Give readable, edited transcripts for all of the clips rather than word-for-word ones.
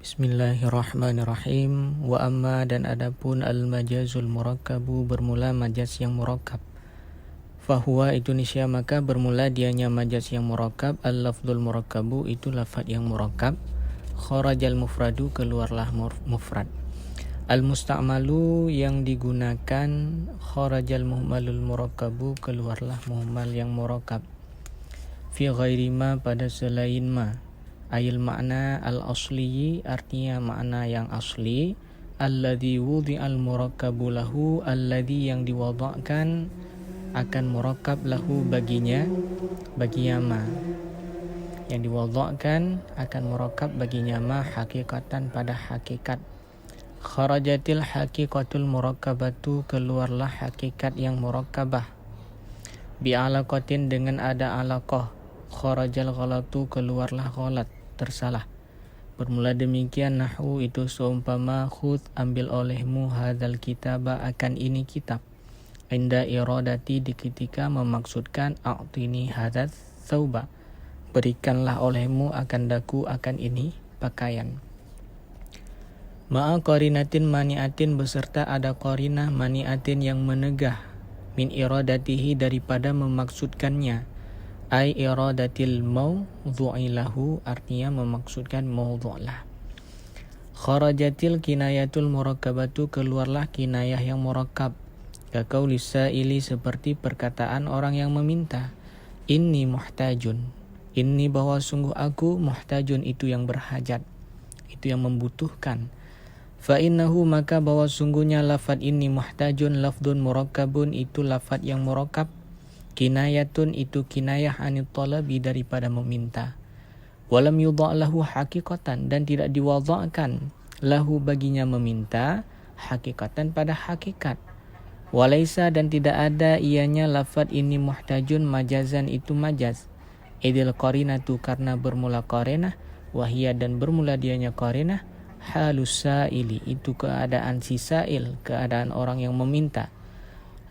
Bismillahirrahmanirrahim. Wa amma dan adapun al-majazul murakkabu bermula majaz yang murakkab. Fahuwa itu nisya maka bermula dianya majaz yang murakkab. Al-lafdul murakkabu itu lafad yang murakkab. Kharajal mufradu keluarlah mufrad. Al-musta'malu yang digunakan. Kharajal muhmalul murakkabu keluarlah muhmal yang murakkab. Fi ghairi ma pada selain ma. Ayil makna al-asli artinya makna yang asli. Alladhi wudi'al murakkabu lahu alladhi yang diwada'kan akan murakkab lahu baginya baginya ma. Yang diwada'kan akan murakkab baginya ma hakikatan pada hakikat. Kharajatil haqiqatul murakkabatu keluarlah hakikat yang murakkabah. Bi'alaqatin dengan ada alaqah. Kharajal ghalatu keluarlah ghalat tersalah. Bermula demikian nahwu itu seumpama khudh ambil olehmu hadzal kitaba akan ini kitab. Inda iradati di ketika memaksudkan a'tini hadzal thawba berikanlah olehmu akan daku akan ini pakaian. Ma'a qarinatin mani'atin beserta ada qarinah mani'atin yang menegah min iradatihi daripada memaksudkannya. Ai iradatil mawdhu'i lahu artinya memaksudkan mawdhu'lah. Kharajatil kinayatul murakkabatu keluarlah kinayah yang murakkab. Kaqaulis sa'ili seperti perkataan orang yang meminta. Inni muhtajun. Inni bahwa sungguh aku muhtajun itu yang berhajat. Itu yang membutuhkan. Fa innahu maka bahwa sungguhnya lafad inni muhtajun lafdun murakkabun itu lafad yang murakkab. Kinayatun itu kinayah anit talabi daripada meminta. Walam yudha' lahu hakikatan dan tidak diwadha'kan lahu baginya meminta hakikatan pada hakikat. Walaisa dan tidak ada ianya lafad ini muhtajun majazan itu majaz. Idil qarinatu karena bermula qarinah wahia dan bermula dianya qarinah halus sa'ili itu keadaan si sa'il keadaan orang yang meminta.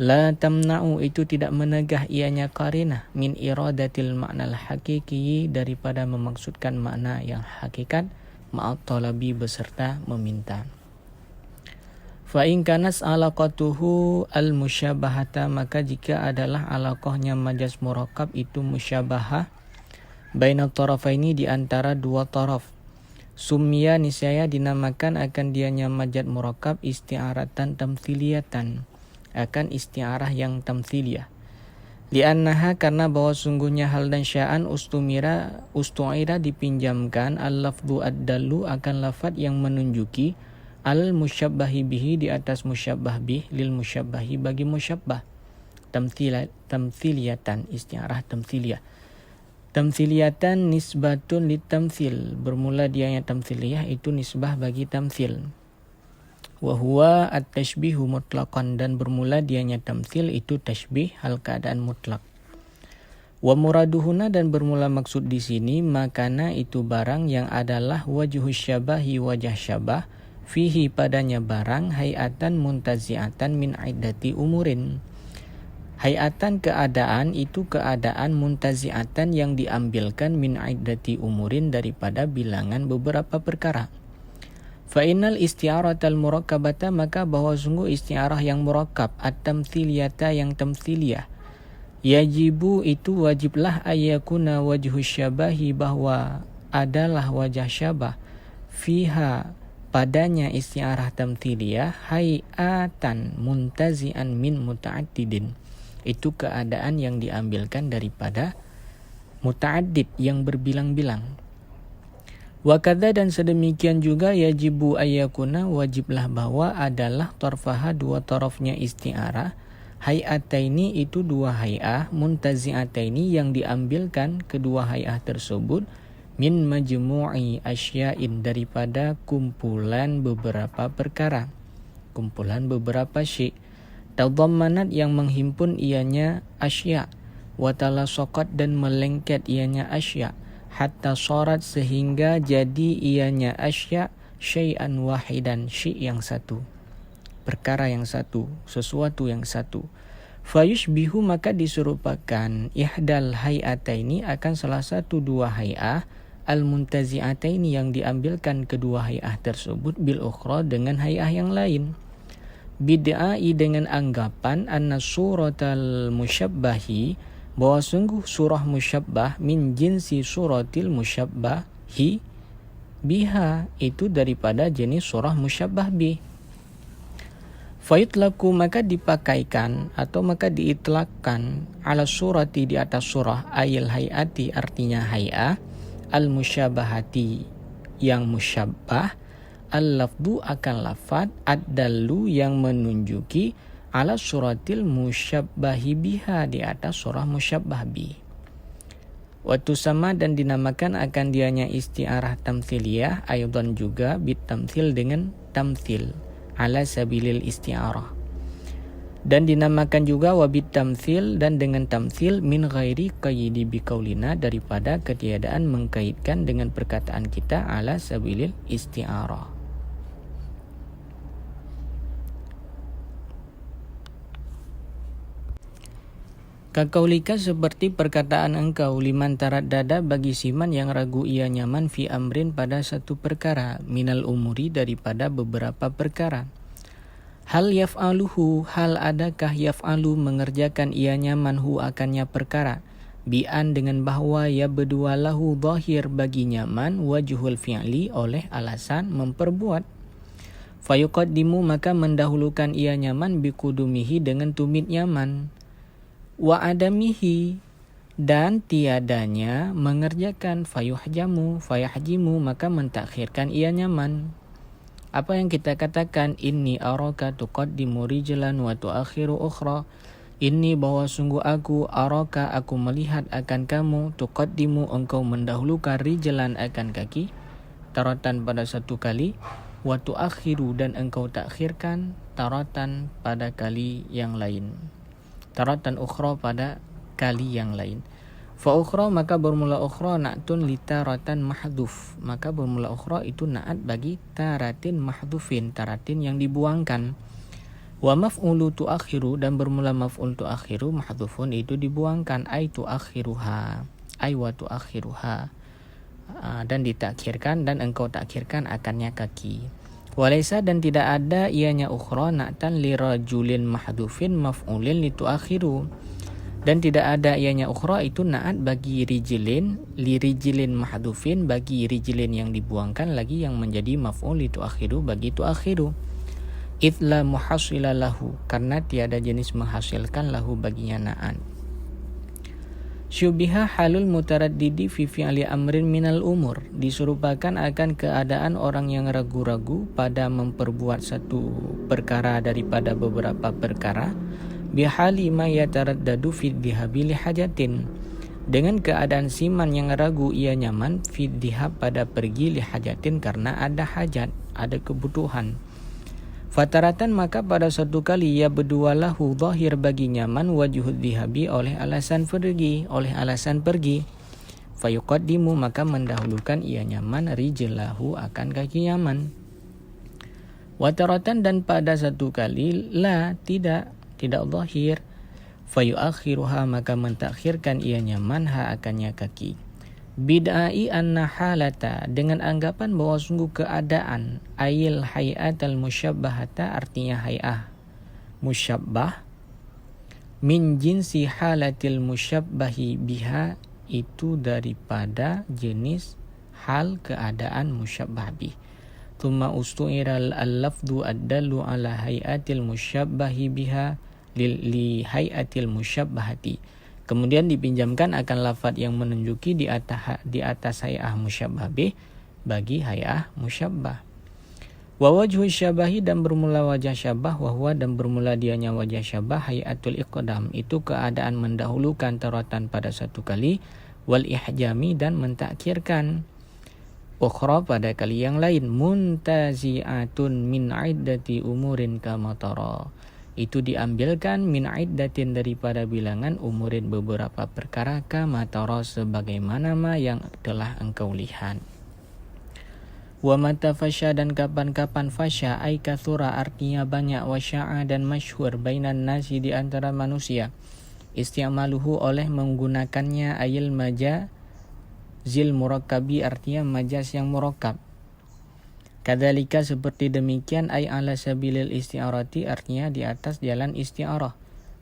La tamna'u itu tidak menegah ianya qarinah min iradatil maknal hakiki daripada memaksudkan makna yang hakikat ma'at talabi beserta meminta. Fa in kanas alaqatuhu al-musyabahata maka jika adalah alaqahnya majaz murakkab itu musyabahah baina tarafaini di antara dua taraf. Summiya niscaya dinamakan akan dianya majaz murakkab isti'aratan tamtsiliyatan akan isti'arah yang tamtsiliyah. Li'annaha karena bahwa sungguhnya hal dan sya'an ustu'ira dipinjamkan al-lafdhu ad-dallu akan lafad yang menunjuki al-musyabbahi bihi di atas musyabbah bih lil musyabbahi bagi musyabbah. Tamtsiliyatan isti'arah tamtsiliyah. Tamtsiliyatan nisbatun litamtsil bermula dianya tamtsiliyah itu nisbah bagi tamtsil. Wa huwa at-tashbihu mutlaqan dan bermula dianya tamtsil itu tashbih hal keadaan mutlak. Wa muraduhuna dan bermula maksud di sini makana itu barang yang adalah wajhus syabahi wajah syabah fihi padanya barang hayatan muntazi'atan min iddati umurin. Hayatan keadaan itu keadaan muntazi'atan yang diambilkan min iddati umurin daripada bilangan beberapa perkara. Fa'innal isti'aratal murakkabata maka bahwa sungguh isti'arah yang murakkab at-tamtsiliyata yang tamtsiliyah yajibu itu wajiblah ayyakuna wajhus syabahi bahwa adalah wajah syabah fiha padanya isti'arah tamtsiliyah hayatan muntazi'an min muta'addidin itu keadaan yang diambilkan daripada muta'addid yang berbilang-bilang. Wakadha dan sedemikian juga yajibu ayyakuna wajiblah bahwa adalah tarfaha dua tarafnya isti'arah hayataini itu dua hay'ah muntazi'ataini yang diambilkan kedua hay'ah tersebut min majmu'i asya'in daripada kumpulan beberapa perkara kumpulan beberapa syai' tadammanat yang menghimpun ianya asya' wa talasaqat dan melengket ianya asya' hatta syarat sehingga jadi ianya asya' syai'an wahidan syai' yang satu perkara yang satu sesuatu yang satu fayushbihu maka diserupakan ihdal hay'ataini akan salah satu dua hay'ah al-muntazi'ataini yang diambilkan kedua hay'ah tersebut bil ukhra dengan hay'ah yang lain. Bid'ai dengan anggapan anna suratal musyabbahi bahwa sungguh surah musyabbah min jinsi suratil musyabbahi biha itu daripada jenis surah musyabbah bih. Fayutlaku maka dipakaikan atau maka diitlakkan ala surati di atas surah ayil hayati artinya hay'ah al musyabahati yang musyabbah al lafdu akan lafad ad-dallu yang menunjuki ala suratil musyabbahi biha di atas surah musyabbah bi. Waktu sama dan dinamakan akan dianya isti'arah tamthiliyah aydan juga bit tamthil dengan tamthil ala sabilil isti'arah. Dan dinamakan juga wabit tamthil dan dengan tamthil min ghairi qayyidi biqaulina daripada ketiadaan mengkaitkan dengan perkataan kita ala sabilil isti'arah. Kakaulika seperti perkataan engkau liman taraddada bagi siman yang ragu ia nyaman fi amrin pada satu perkara minal umuri daripada beberapa perkara. Hal yaf'aluhu hal adakah yaf'alu mengerjakan ia nyaman hu akannya perkara bi'an dengan bahwa ya berdua lahu zahir bagi nyaman wajhul fi'li oleh alasan memperbuat. Fayuqaddimu maka mendahulukan ia nyaman biqudumihi dengan tumit nyaman. Wa adamihi dan tiadanya mengerjakan fayahjimu maka mentakhirkan ia nyaman. Apa yang kita katakan inni araka tuqaddimu rijlan wa tuakhiru ukhra. Inni bahwa sungguh aku araka aku melihat akan kamu tuqaddimu engkau mendahulukan rijlan akan kaki taratan pada satu kali wa tuakhiru dan engkau takhirkan taratan pada kali yang lain. Taratan ukhra pada kali yang lain. Fa ukhra maka bermula ukhra na'tun li taratan mahdhuf. Maka bermula ukhra itu na'at bagi taratin mahdhufin, taratin yang dibuangkan. Wa maf'ulu tuakhiru dan bermula maf'ul tuakhiru mahdhufun itu dibuangkan ai tuakhiruha. Ai wa tuakhiruha. Dan ditakhirkan dan engkau takhirkan akannya kaki. Walaysa dan tidak ada ianya ukhra na'tan li rajulin mahdhufin maf'ulin li tuakhiru. Dan tidak ada ianya ukhra itu na'at bagi rijilin li rijilin mahdhufin bagi rijilin yang dibuangkan lagi yang menjadi maf'ul li tuakhiru bagi tuakhiru. Idla muhasila lahu karena tiada jenis menghasilkan lahu baginya na'at. Syubiha halul mutaraddidi fi fi'li amrin minal umur diserupakan akan keadaan orang yang ragu-ragu pada memperbuat satu perkara daripada beberapa perkara bihali ma yataraddadu fi dhihabi li hajatin dengan keadaan siman yang ragu ia nyaman fi dhihab pada pergi li hajatin karena ada hajat, ada kebutuhan. Fataratan maka pada satu kali ia berdua lahu zahir bagi nyaman wajhud dhihabi oleh alasan pergi. Fayuqaddimu maka mendahulukan ia nyaman rijlahu akan kaki nyaman. Wataratan dan pada satu kali la tidak zahir. Fayuakhiruha maka mentakhirkan ia nyaman ha akannya kaki. Bid'ai anna halata dengan anggapan bahwa sungguh keadaan ayil hay'atal musyabbahata artinya hay'ah musyabbah min jinsi halatil musyabbahi biha itu daripada jenis hal keadaan musyabbah bih. Thumma ustu'iral al-lafdu ad-dallu ala hay'atil musyabbahi biha li hay'atil musyabbahati. Kemudian dipinjamkan akan lafadz yang menunjuki di atas hay'ah musyabbah bih bagi hay'ah musyabbah. Wa wajhu syabahi dan bermula wajah syabah wa huwa dan bermula dianya wajah syabah hay'atul iqdam itu keadaan mendahulukan taratan pada satu kali wal ihjami dan mentakhirkan ukhra pada kali yang lain muntazi'atun min iddati umurin kama tara. Itu diambilkan min iddatin daripada bilangan umurin beberapa perkara kama tara sebagaimana yang telah engkau lihat. Wa mata fasya dan kapan-kapan fasya ai kathura artinya banyak wasya'a dan masyhur bainan nasi di antara manusia. Isti'maluhu oleh menggunakannya ayil maja zil murakkabi artinya majaz yang murakkab. Kadzalika seperti demikian ay ala sabilil isti'arati artinya di atas jalan isti'arah.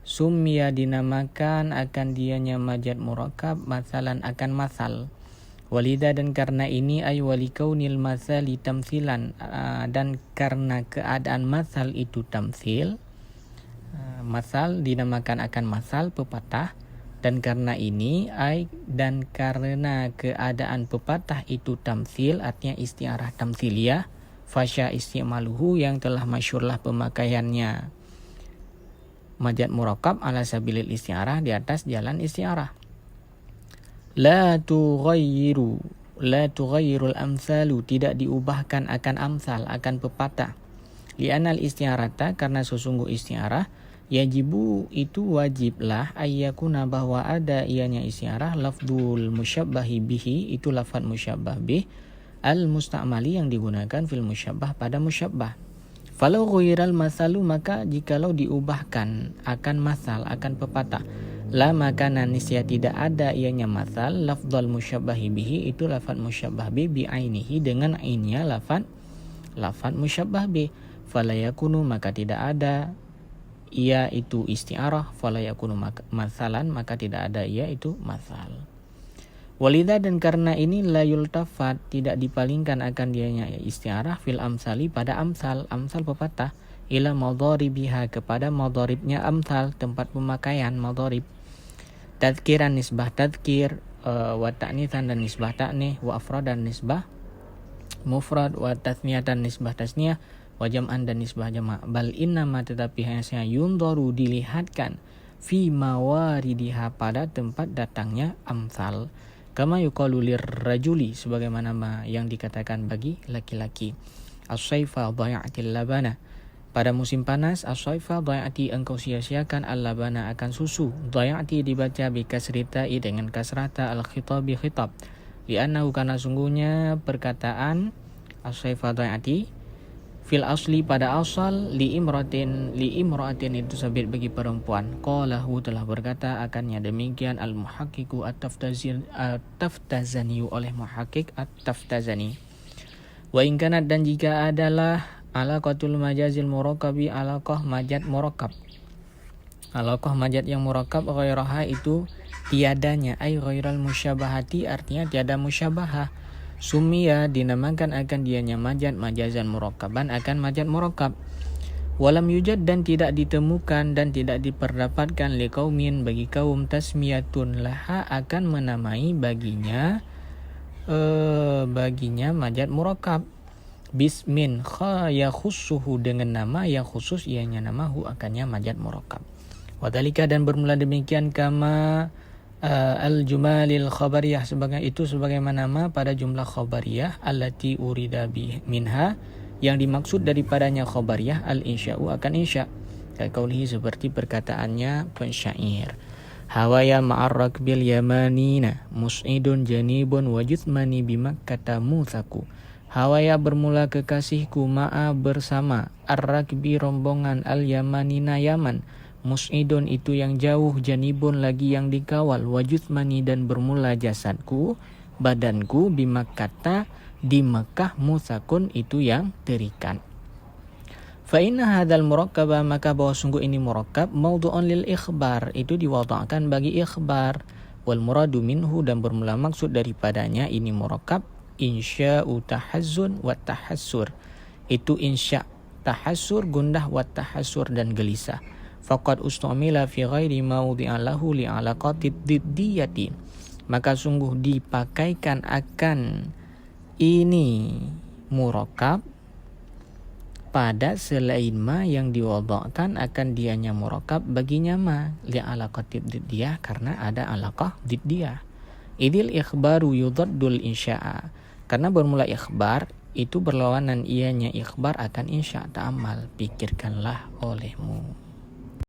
Summiya dinamakan akan dianya majaz murakkab masalan akan masal. Walida dan karena ini ay walikaunil masali tamsilan dan karena keadaan masal itu tamsil. Masal dinamakan akan masal pepatah dan karena ini ay dan karena keadaan pepatah itu tamsil artinya istiarah tamsiliyah fasya istimaluhu yang telah masyhurlah pemakaiannya majaz murakkab ala sabilil istiarah di atas jalan istiarah. La tughayyirul amsalu tidak diubahkan akan amsal akan pepatah. Li'anal istiarata karena sesungguh istiarah yajibu itu wajiblah ayyakuna bahwa ada ianya istiarah lafdul musyabbahi bihi itu lafaz musyabbah bih al musta'mali yang digunakan fil musyabbah pada musyabbah. Falau ghayral masalu maka jikalau diubahkan akan masal akan pepatah la makana nisya tidak ada ianya masal lafdul musyabbahi bihi itu lafaz musyabbah bih bi ainihi dengan ainnya lafaz musyabbah bih fala yakunu maka tidak ada ia itu isti'arah fala yakunu masalan maka tidak ada ia itu masal. Walidha dan karena ini la yultafat tidak dipalingkan akan dianya isti'arah fil amsali pada amsal pepatah ila madharibiha kepada madharibnya amsal tempat pemakaian madharib. Tadhkiran nisbah tadhkir wa ta'nitsan dan nisbah ta'nih wa afrad dan nisbah mufrad wa tasniyatan nisbah tasniyah wa jam'an dan nisbah jama' bal innama tetapi hanya yundaru dilihatkan fi mawaridiha pada tempat datangnya amsal kama yuqalu lirrajuli sebagaimana yang dikatakan bagi laki-laki as-saifa dhaya'atil labana pada musim panas as-saifa dhaya'ati engkau sia-siakan al-labana akan susu dhaya'ati dibaca bi kasrita dengan kasrata al-khitabi khitab li'annahu karena sungguhnya perkataan as-saifa dhaya'ati fil asli pada asal li imratin itu sabit bagi perempuan qalahu telah berkata akannya demikian al muhaqqiqu at-taftazani oleh muhaqqiq at-taftazani wa in kanat dan jika adalah alaqatul majazil murakkabi alaqah majaz murakkab alaqah majaz yang murakkab ghairaha itu tiadanya ay ghairal musyabahati artinya tiada musyabahah. Summiya dinamakan akan dianya majazan murakkaban akan majaz murakkab. Walam yujad dan tidak ditemukan dan tidak diperdapatkan liqaumin bagi kaum tasmiyatun laha akan menamai baginya majaz murakkab bismin yakhussuhu dengan nama yang khusus ianya namahu akannya majaz murakkab. Wadhalika dan bermula demikian kama al-jumalil khabariyah sebagaimana nama pada jumlah khabariyah allati urida minha yang dimaksud daripadanya khabariyah al-insya'u akan insya' kaulihi seperti perkataannya pensyair hawaya ma'ar rakbil yamanina mus'idun janibun wajudmani bimakkata muthaku hawaya bermula kekasihku ma'a bersama ar-rakbi rombongan al-yamanina Yaman mus'idun itu yang jauh janibun lagi yang dikawal wajudmani dan bermula jasadku badanku bimakkata di Mekah musakun itu yang terikat. Fa inna hadzal murakkaba maka bahwa sungguh ini murakkab maudhu'un lil ikhbar itu diwada'kan bagi ikhbar wal muradu minhu dan bermula maksud daripadanya ini murakkab insya'u tahazzun wa tahassur itu insya' tahassur gundah wa tahassur dan gelisah. Faqad ustumila fi ghairi maudhi'an lahu li alaqatid diddiyati maka sungguh dipakaikan akan ini murakkab pada selain ma yang diwada'kan akan dianya murakkab baginya ma li alaqatid diddiyah karena ada alaqah diddiyah idil ikhbaru yudaddul insya'a karena bermula ikhbar itu berlawanan ianya ikhbar akan insya' ta'amal pikirkanlah olehmu.